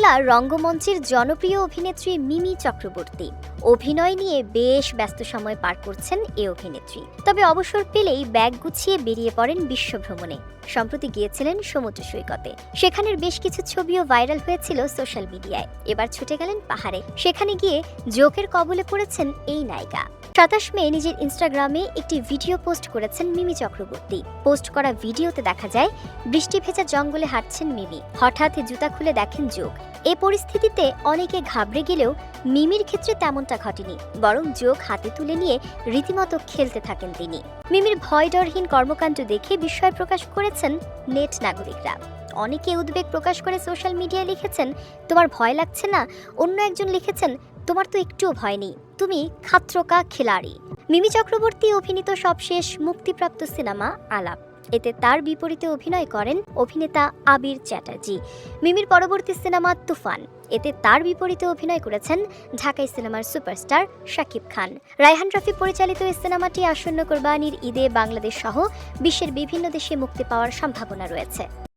বাংলা রঙ্গমঞ্চের জনপ্রিয় অভিনেত্রী মিমি চক্রবর্তী অভিনয় নিয়ে বেশ ব্যস্ত সময় পার করছেন এই অভিনেত্রী। তবে অবসর পেলেই ব্যাগ গুছিয়ে বেরিয়ে পড়েন বিশ্বভ্রমণে। সম্প্রতি গিয়েছিলেন সমুদ্র সৈকতে। সেখানের বেশ কিছু ছবিও ভাইরাল হয়েছিল সোশ্যাল মিডিয়ায়। এবার ছুটে গেলেন পাহাড়ে। সেখানে গিয়ে জোকের কবলে পড়েছেন এই নায়িকা। ২৭ মে নিজের ইনস্টাগ্রামে একটি ভিডিও পোস্ট করেছেন মিমি চক্রবর্তী। পোস্ট করা ভিডিওতে দেখা যায় বৃষ্টি ভেজা জঙ্গলে হাঁটছেন মিমি। হঠাৎ জুতা খুলে দেখেন জোক। এ পরিস্থিতিতে অনেকে ঘাবড়ে গেলেও মিমির ক্ষেত্রে তেমনটা ঘটেনি, বরং জোক হাতে তুলে নিয়ে রীতিমতো খেলতে থাকেন তিনি। মিমির ভয়ডরহীন কর্মকাণ্ড দেখে বিস্ময় প্রকাশ করেছেন নেট নাগরিকরা। অনেকে উদ্বেগ প্রকাশ করে সোশ্যাল মিডিয়ায় লিখেছেন, তোমার ভয় লাগছে না? অন্য একজন লিখেছেন, তোমার তো একটুও ভয় নেই, তুমি খাত্রকা খিলাড়ি। মিমি চক্রবর্তী অভিনীত সবশেষ মুক্তিপ্রাপ্ত সিনেমা আলাপ। এতে তার বিপরীতে অভিনয় করেন অভিনেতা আবির চ্যাটার্জি। মিমির পরবর্তী সিনেমা তুফান, এতে তার বিপরীতে অভিনয় করেছেন ঢাকাই সিনেমার সুপারস্টার শাকিব খান। রায়হান রাফি পরিচালিত এই সিনেমাটি আসন্ন কোরবানির ঈদে বাংলাদেশ সহ বিশ্বের বিভিন্ন দেশে মুক্তি পাওয়ার সম্ভাবনা রয়েছে।